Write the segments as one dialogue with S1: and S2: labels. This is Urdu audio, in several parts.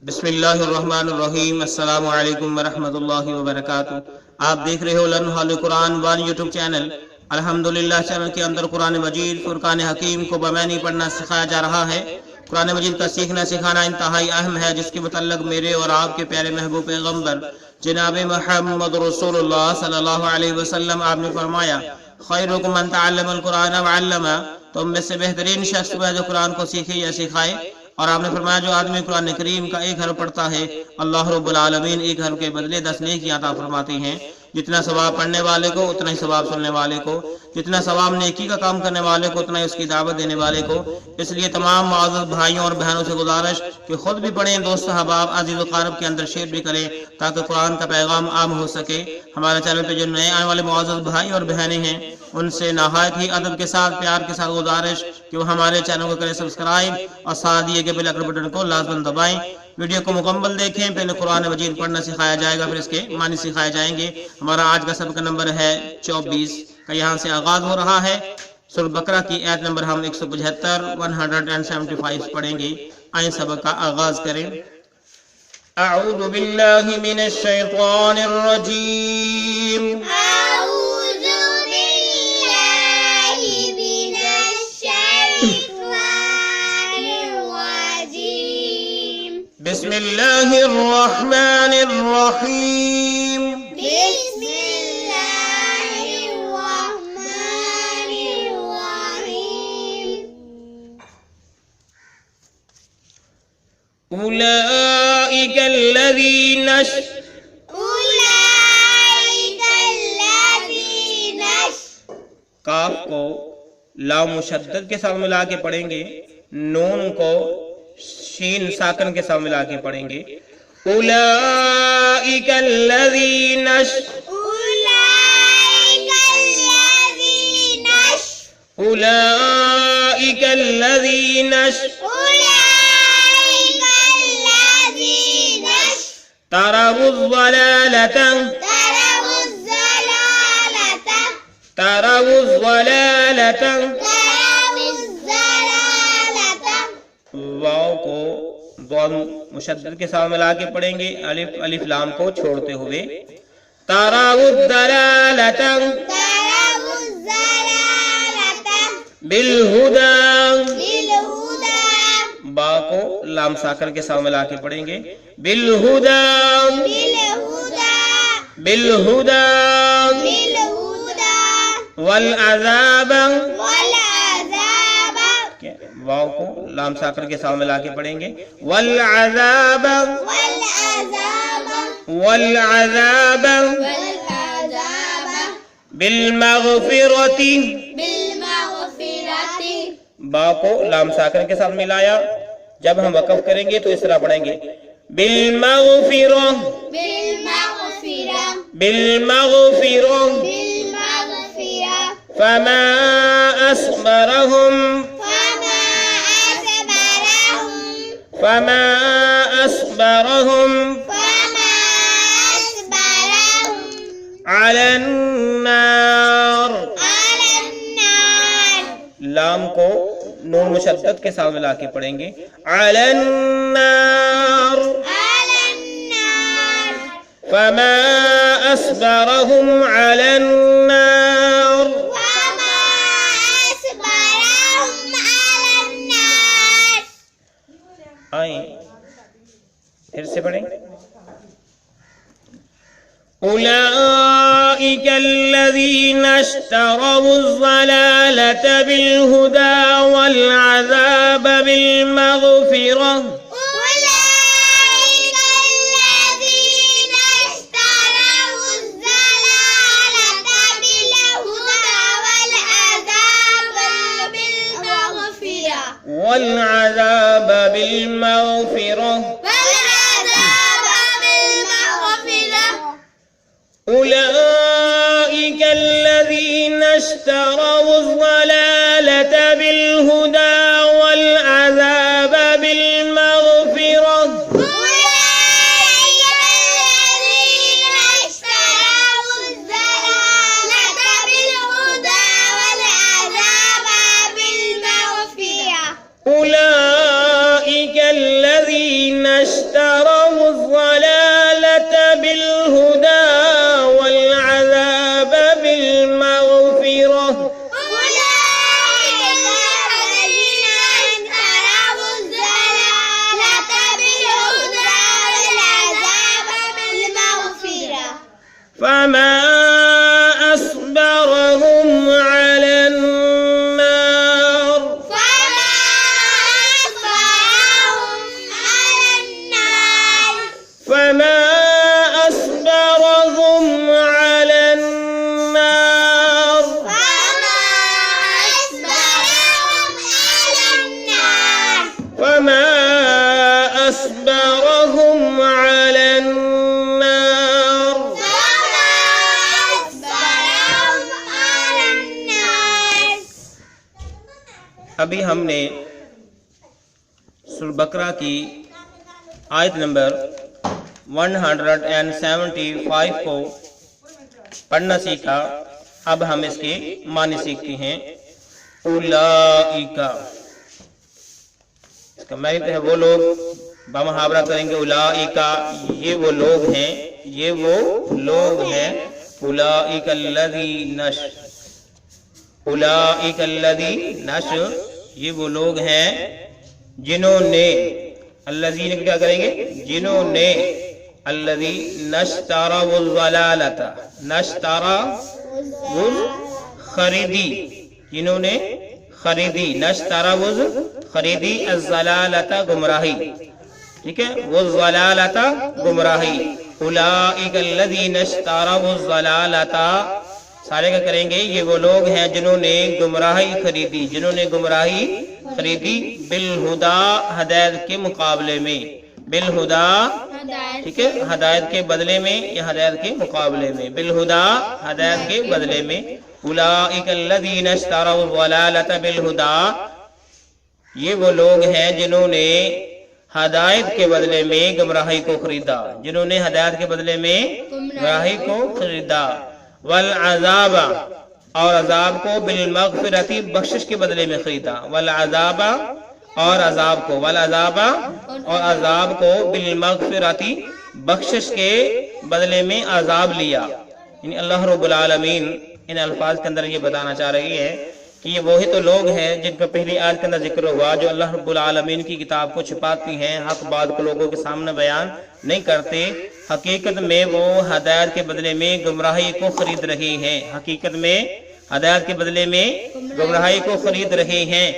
S1: بسم اللہ الرحمن الرحیم۔ السلام علیکم ورحمۃ اللہ وبرکاتہ۔ آپ دیکھ رہے ہو لمحہ قرآن وان یوٹیوب چینل۔ الحمدللہ چینل کے اندر قرآن مجید فرقان حکیم کو بمعنی پڑھنا سکھایا جا رہا ہے۔ قرآن مجید کا سیکھنا سکھانا انتہائی اہم ہے، جس کے متعلق میرے اور آپ کے پیارے محبوب پیغمبر جناب محمد رسول اللہ صلی اللہ علیہ وسلم آپ نے فرمایا، خیرکم من تعلم القرآن وعلمہ، تم میں سے بہترین شخص وہ ہے جو قرآن کو سیکھے یا سکھائے۔ اور آپ نے فرمایا جو آدمی قرآن کریم کا ایک حرف پڑھتا ہے، اللہ رب العالمین ایک حرف کے بدلے 10 نیکی عطا فرماتے ہیں۔ جتنا ثواب پڑھنے والے کو اتنا ہی ثواب سننے والے کو، جتنا ثواب نیکی کا کام کرنے والے کو اتنا ہی اس کی دعوت دینے والے کو۔ اس لیے تمام معزز بھائیوں اور بہنوں سے گزارش کہ خود بھی پڑھیں، دوست احباب عزیز و قارب کے اندر شیئر بھی کریں تاکہ قرآن کا پیغام عام ہو سکے۔ ہمارے چینل پہ جو نئے آنے والے معزز بھائی اور بہنیں ہیں، ان سے نہایت ہی ادب کے ساتھ پیار کے ساتھ گزارش کہ وہ ہمارے چینل کو کریں سبسکرائب اور ساتھ دیے گئے بیل آئیکن بٹن کو لازماً دبائیں۔ ویڈیو کو مکمل دیکھیں، پہلے قرآن مجید پڑھنا سکھایا جائے گا، پھر اس کے معنی سکھائے جائیں گے۔ ہمارا آج کا سبق نمبر ہے 24 کا، یہاں سے آغاز ہو رہا ہے۔ سورہ بقرہ کی آیت نمبر ہم 175 پڑھیں گے۔ آئیں سبق کا آغاز کریں۔ اعوذ باللہ من الشیطان الرجیم،
S2: أعوذ بالله من الشيطان الرجيم،
S1: بسم اللہ الرحمن الرحیم۔
S2: بسم الله الرحمن الرحيم،
S1: اولئک الذین
S2: أولئك الذين
S1: کاف کو لام مشدد کے ساتھ ملا کے پڑھیں گے، نون کو شین ساکن کے ساتھ ملا کے پڑھیں گے۔ اولئک الذین
S2: أولئك الذين
S1: اولئک الذین
S2: أولئك الذين
S1: تروا الضلالۃ
S2: تروا الضلالة
S1: تروا الضلالۃ
S2: تروا الضلالة
S1: واو کو ضاد مشدد کے ساتھ ملا کے پڑھیں گے، الف لام کو چھوڑتے ہوئے۔ تروا الضلالۃ
S2: تروا الضلالة
S1: بالہدی،
S2: بالهدى
S1: با کو لام ساکن کے ساتھ ملا کے پڑھیں گے، بالہدی
S2: بالهدى
S1: بالہدی
S2: بالهدى
S1: والعذاب،
S2: والعذاب
S1: واو کو لام ساکن کے ساتھ ملا کے پڑھیں گے، والعذاب
S2: والعذاب
S1: والعذاب
S2: والعذاب
S1: بالمغفرۃ،
S2: بالمغفرة
S1: با کو لام ساکن کے ساتھ ملایا، جب ہم وقف کریں گے تو اس طرح پڑھیں گے، بالمغفرہ
S2: بالمغفرة
S1: بالمغفرہ
S2: بالمغفرة
S1: فما اصبرهم
S2: فما أصبرهم
S1: فما اصبرهم
S2: فما أصبرهم
S1: على النار،
S2: على النار
S1: لام کو نون مشدد کے ساتھ ملا کے پڑھیں گے، على النار
S2: على النار
S1: فما اصبرهم على النار۔
S2: وما أصبرهم على النار
S1: آئیں پھر سے پڑھیں، اولئک الذین اشتروا الضلالۃ بالہدی والعذاب بالمغفرہ،
S2: أولئك الذين اشتروا الضلالة بالهدى والعذاب بالمغفرة
S1: والعذاب بالمغفرہ،
S2: والعذاب بالمغفرة
S1: اولئک الذین اشتروا الضلالۃ بالہدی والعذاب بالمغفرہ،
S2: أولئك الذين اشتروا الضلالة بالهدى والعذاب بالمغفرة
S1: اولئک الذین اشتروا فما أصبرهم على النار
S2: فما أصبرهم على النار
S1: فما أصبرهم على النار
S2: فما أصبرهم على النار
S1: وما أصبرهم على النار
S2: فما أصبرهم على النار.
S1: ابھی ہم نے سورہ بقرہ کی آیت نمبر 175 کو پڑھنا سیکھا. اب ہم اس کے معنی سیکھتے ہیں. اولئک، اس کا معنی تو ہے وہ لوگ. بمحاورہ کریں گے اولئک، یہ وہ لوگ ہیں، یہ وہ لوگ ہیں. اولئک الذی نش، اولئک الذی نش، یہ وہ لوگ ہیں جنہوں نے، الذین کیا کریں گے، جنہوں نے، الذی نشتروا الضلالۃ، نشتروا خریدی، جنہوں نے خریدی، نشتروا خریدی، الضلالۃ گمراہی، ٹھیک ہے، والضلالۃ گمراہی. اولئک الذین اشتروا الضلالۃ، سارے کا کریں گے یہ وہ لوگ ہیں جنہوں نے گمراہی خریدی، جنہوں نے گمراہی خریدی، بالہدا، ہدایت کے مقابلے میں، بالہدا، ٹھیک ہے، ہدایت کے بدلے میں یا ہدایت کے مقابلے میں، بالہدا، ہدایت کے بدلے میں. اولئک الذین اشتروا الضلالۃ بالہدا، یہ وہ لوگ ہیں جنہوں نے ہدایت کے بدلے میں گمراہی کو خریدا، جنہوں نے ہدایت کے بدلے میں گمراہی کو خریدا. والعذاب، اور عذاب کو، بالمغفرۃ، بخشش کے بدلے میں خریدا. والعذاب، اور عذاب کو، والعذاب، اور عذاب کو، بالمغفرۃ، بخشش کے بدلے میں عذاب لیا. یعنی اللہ رب العالمین ان الفاظ کے اندر یہ بتانا چاہ رہی ہے کہ یہ وہی تو لوگ ہیں جن کا پہلی آیت کے اندر ذکر ہوا، جو اللہ رب العالمین کی کتاب کو چھپاتی ہیں، حق بات کو لوگوں کے سامنے بیان نہیں کرتے. حقیقت میں وہ ہدایت کے بدلے میں گمراہی کو خرید رہے ہیں، حقیقت میں ہدایت کے بدلے میں گمراہی کو خرید رہے ہیں،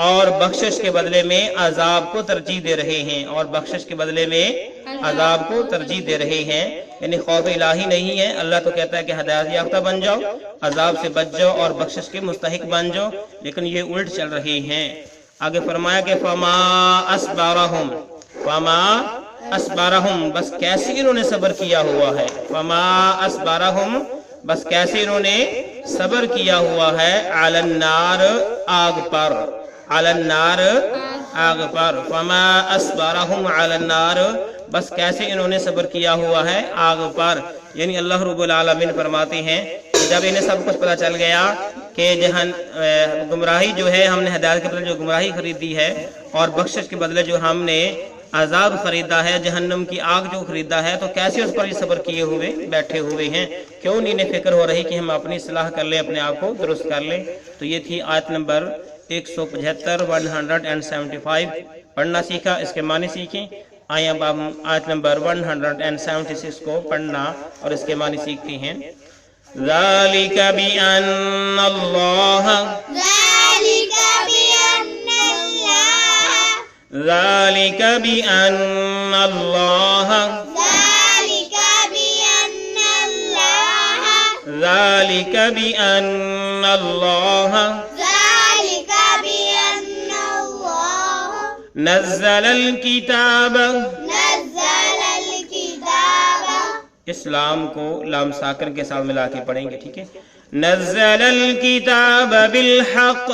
S1: اور بخشش کے بدلے میں عذاب کو ترجیح دے رہے ہیں، اور بخشش کے بدلے میں عذاب کو ترجیح دے رہے ہیں. یعنی خوف الہی نہیں ہے. اللہ تو کہتا ہے کہ ہدایت یافتہ بن جاؤ، عذاب سے بچ جاؤ اور بخشش کے مستحق بن جاؤ، لیکن یہ الٹ چل رہے ہیں. آگے فرمایا کہ فما اصبرہم، فما اصبرہم، بس کیسے انہوں نے صبر کیا ہوا ہے. فما اصبرہم، بس کیسے انہوں نے صبر کیا ہوا ہے. علی النار، آگ پر، علی النار، آگ پر. فما اصبرہم علی النار، بس کیسے انہوں نے صبر کیا ہوا ہے آگ پر. یعنی اللہ رب العالمین فرماتے ہیں کہ جب انہیں سب کچھ پتہ چل گیا کہ گمراہی جو ہے، ہم نے ہدایت کے بدلے جو گمراہی خریدی ہے، اور بخشش کے بدلے جو ہم نے عذاب خریدا ہے، جہنم کی آگ جو خریدا ہے، تو کیسے اس پر یہ صبر کیے ہوئے بیٹھے ہوئے ہیں. کیوں نہیں انہیں فکر ہو رہی کہ ہم اپنی اصلاح کر لیں، اپنے آپ کو درست کر لیں. تو یہ تھی آیت نمبر 175 پڑھنا سیکھا. اس کے معنی سیکھیں. آئیں اب ہم آیت نمبر 176 کو پڑھنا اور اس کے معنی سیکھتے ہیں. ذَلِكَ بِأَنَّ اللَّهَ،
S2: ذَلِكَ بِأَنَّ اللَّهَ،
S1: ذَلِكَ بِأَنَّ اللَّهَ،
S2: ذَلِكَ بِأَنَّ اللَّهَ،
S1: ذَلِكَ بِأَنَّ اللَّهَ
S2: ذَلِكَ بِأَنَّ اللَّهَ
S1: نَزَّلَ الْكِتَابَ.
S2: نَزَّلَ الْكِتَابَ،
S1: اسلام کو لام ساکن کے ساتھ ملا کے پڑھیں گے، ٹھیک ہے. نزل الکتاب بالحق،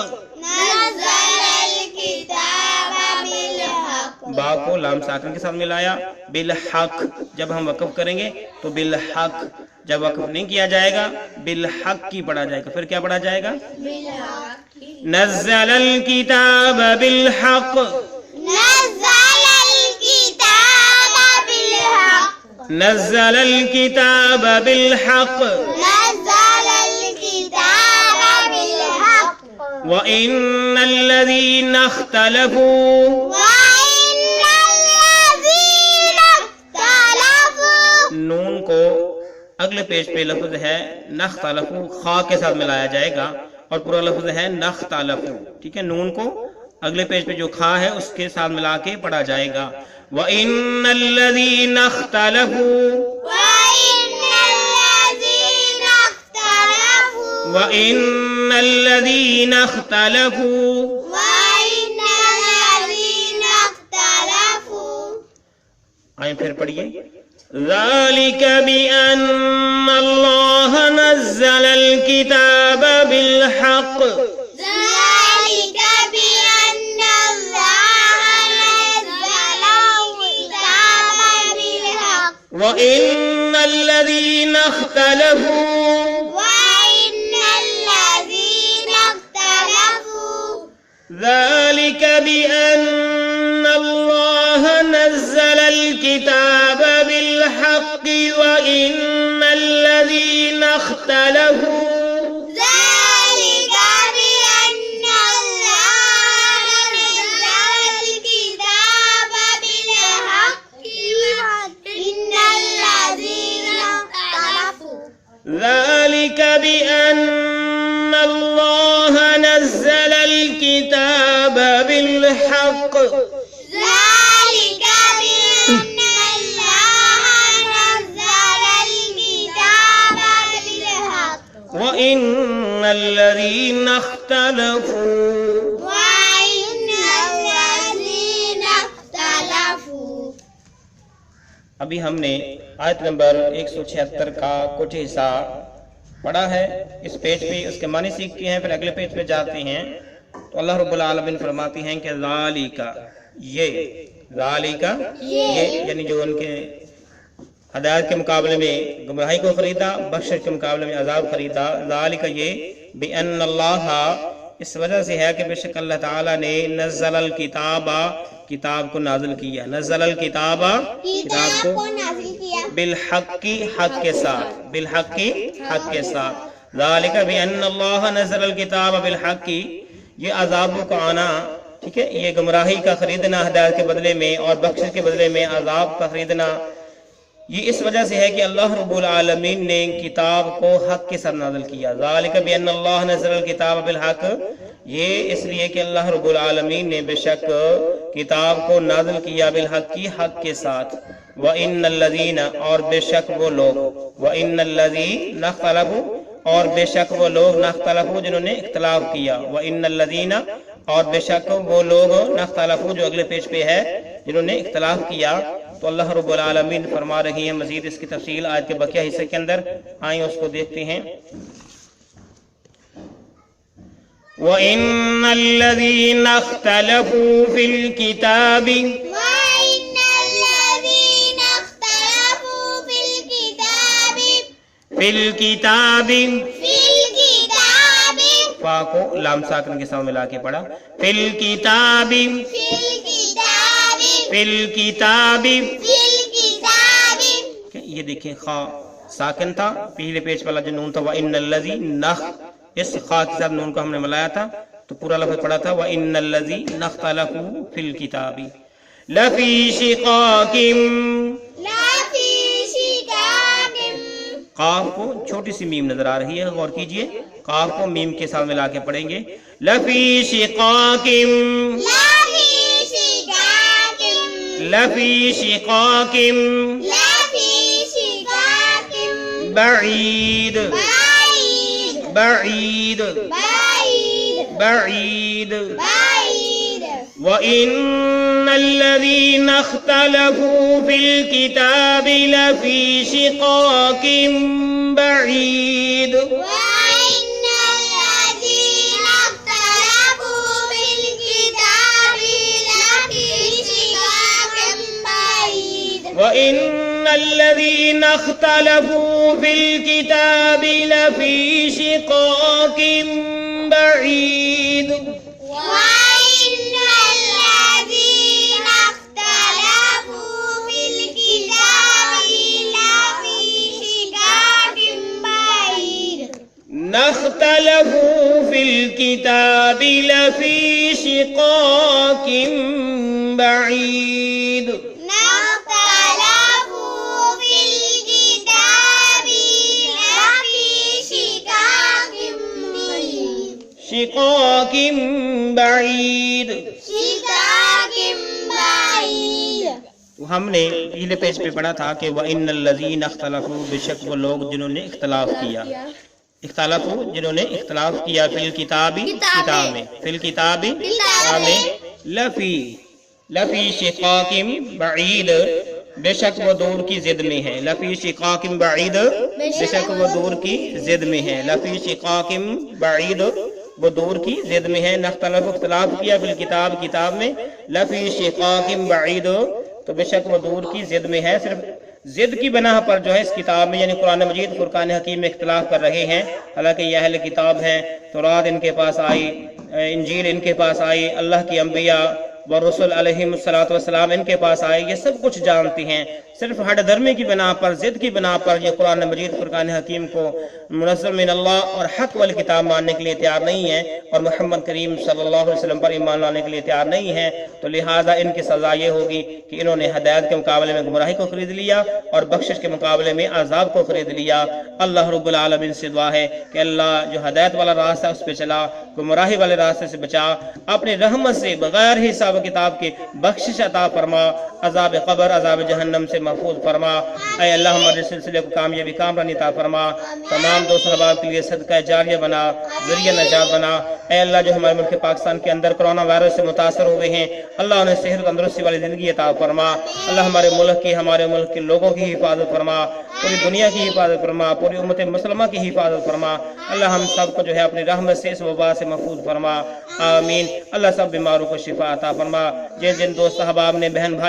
S2: نزل الكتاب بالحق،
S1: با کو لام ساکن کے ساتھ ملایا. بالحق، جب ہم وقف کریں گے تو بالحق، جب وقف نہیں کیا جائے گا بالحق کی پڑھا جائے گا. پھر کیا پڑھا جائے گا؟
S2: بالحق.
S1: نزل الکتاب بالحق،
S2: نزل الكتاب بالحق،
S1: نزل الکتاب بالحق،
S2: نزل الكتاب بالحق،
S1: وَإِنَّ الَّذِينَ اخْتَلَفُوا،
S2: وَإِنَّ الَّذِينَ اخْتَلَفُوا،
S1: نون کو اگلے پیج پہ لفظ ہے نختلفو، خا کے ساتھ ملایا جائے گا، اور پورا لفظ ہے نختلفو، ٹھیک ہے، نون کو اگلے پیج پہ جو کھا ہے اس کے ساتھ ملا کے پڑھا جائے گا۔ وَإِنَّ الَّذِينَ اخْتَلَفُوا وَإِنَّ الَّذِينَ اخْتَلَفُوا آئیں پھر پڑھیے، ذَلِكَ بِأَنَّ اللَّهَ نَزَّلَ الْكِتَابَ بِالْحَقِّ وَإِنَّ الَّذِينَ اخْتَلَفُوا ذَلِكَ بِأَنَّ اللَّهَ نَزَّلَ الْكِتَابَ بِالْحَقِّ وَإِنَّ الَّذِينَ اخْتَلَفُوا ذَلِكَ بِأَنَّ اللَّهَ نَزَّلَ الْكِتَابَ بِالْحَقِّ وَإِنَّ الَّذِينَ اخْتَلَفُوا ابھی ہم نے آیت نمبر 176 کا کچھ حصہ پڑھا ہے اس پیج پہ، اس کے معنی سیکھتے ہیں، پھر اگلے پیج پہ جاتے ہیں تو اللہ رب العالمین فرماتے ہیں کہ ذالکا، یہ یعنی جو ان کے ہدایت کے مقابلے میں گمراہی کو خریدا، بخشش کے مقابلے میں عذاب خریدا، ذالکا یہ بِأَنَّ اللَّهَ اس وجہ سے ہے کہ بے شک اللہ تعالیٰ نے نزل الکتاب، کتاب کو نازل کیا، نزل الکتاب، کتاب کو بالحق، حق کے ساتھ، بالحق، حق کے ساتھ، ذالک بِأَنَّ اللَّهَ نزل الکتاب بالحق، یہ عذابوں کا آنا، ٹھیک ہے، یہ گمراہی کا خریدنا ہدایت کے بدلے میں اور بخشش کے بدلے میں عذاب کا خریدنا، یہ اس وجہ سے ہے کہ اللہ رب العالمین نے کتاب کو حق کے ساتھ نازل کیا، ذالک بِأَنَّ اللَّهَ نزل الکتاب بالحق، یہ اس لیے کہ اللہ رب العالمین نے بے شک کتاب کو نازل کیا بالحق کی، حق کے ساتھ، وَإِنَّ الَّذِينَ اور بے شک وہ لوگ، وَإِنَّ الَّذِينَ اخْتَلَفُوا اور بے شک وہ لوگ، نختلفوا جنہوں نے اختلاف کیا، وَإِنَّ الَّذِينَ اور بے شک وہ لوگ، نختلفوا جو اگلے پیج پہ ہے، جنہوں نے اختلاف کیا، تو اللہ رب العالمین فرما رہی ہیں مزید اس کی تفصیل آیت کے بقیہ حصے کے اندر، آئیں اس کو دیکھتے ہیں۔ وَإِنَّ الَّذِينَ اخْتَلَفُوا فِي الْكِتَابِ فا کو لام ساکن کے ساتھ ملا کے پڑھا، فِي الْكِتَابِ یہ دیکھیں خا ساکن تھا، پہلے پیج والا جو نون تھا وَإِنَّ الَّذِي نخ، اس خا کے ساتھ نون کو ہم نے ملایا تھا تو پورا لفظ پڑھا تھا وَإِنَّ الَّذِي اخْتَلَفُوا فِي الْكِتَابِ لَفِي شِقَاقٍ، قاف کو چھوٹی سی میم نظر آ رہی ہے، غور کیجئے، قاف کو میم کے ساتھ ملا کے پڑھیں گے، لَفِي شِقَاقٍ بعید، وَإِنَّ الَّذِينَ اخْتَلَفُوا فِي الْكِتَابِ لَفِي شِقَاقٍ بَعِيدٍ وَإِنَّ الَّذِينَ اخْتَلَفُوا فِي الْكِتَابِ لَفِي شِقَاقٍ بَعِيدٍ اختلفوا في الكتاب لفي شقاق بعيد شقاق بعید.
S2: شقاق بعید.
S1: تو ہم نے پہلے پیج پہ پڑھا تھا کہ وَإِنَّ الَّذِينَ اخْتَلَفُوا، بے شک وہ لوگ جنہوں نے اختلاف کیا، جنہوں نے اختلاف کیا فی الکتاب، کتاب میں، فی الکتاب کتاب میں، لفی شقاق بعید، بے شک وہ دور کی ضد میں ہے. لفی شقاق بعید، بے شک وہ دور کی ضد میں ہے. لفی شقاق بعید، وہ دور کی ضد میں ہے. نختلف، اختلاف کیا بالکتاب، کتاب میں. لفی شقاق بعید، تو بے شک وہ دور کی ضد میں ہے. صرف ضد کی بنا پر جو ہے اس کتاب میں یعنی قرآن مجید، فرقان حکیم میں اختلاف کر رہے ہیں. حالانکہ یہ اہل کتاب ہیں، تورات ان کے پاس آئی، انجیل ان کے پاس آئی، اللہ کی انبیاء ورسول علیہم السلام ان کے پاس آئے، یہ سب کچھ جانتی ہیں. صرف ہٹ دھرمی کی بنا پر، ضد کی بنا پر یہ قرآن مجید، فرقان حکیم کو منزل من اللہ اور حق والکتاب ماننے کے لیے تیار نہیں ہیں، اور محمد کریم صلی اللہ علیہ وسلم پر ایمان لانے کے لیے تیار نہیں ہیں. تو لہٰذا ان کی سزا یہ ہوگی کہ انہوں نے ہدایت کے مقابلے میں گمراہی کو خرید لیا اور بخشش کے مقابلے میں عذاب کو خرید لیا. اللہ رب العالمین سے دعا ہے کہ اللہ جو ہدایت والا راستہ اس پہ چلا، گمراہی والے راستے سے بچا، اپنی رحمت سے بغیر حساب و کتاب کے بخشش عطا فرما، عذاب قبر، عذاب جہنم سے محفوظ فرما. اے اللہ ہمارے سلسلے کو کامیابی کامرانی عطا فرما، تمام دوست احباب کے لیے صدقہ جاریہ بنا، ذریعہ نجات بنا. اے اللہ جو ہمارے ملک پاکستان کے اندر کرونا وائرس سے متاثر ہوئے ہیں، اللہ انہیں صحت و تندرستی والی زندگی عطا فرما. اللہ ہمارے ملک کے لوگوں کی حفاظت فرما، پوری دنیا کی حفاظت فرما، پوری امت مسلمہ کی حفاظت فرما. اللہ ہم سب کو جو ہے اپنی رحمت سے اس وبا سے محفوظ فرما. آمین. اللہ سب بیماروں کو شفا عطا فرما. جن دوست احباب نے، بہن بھائی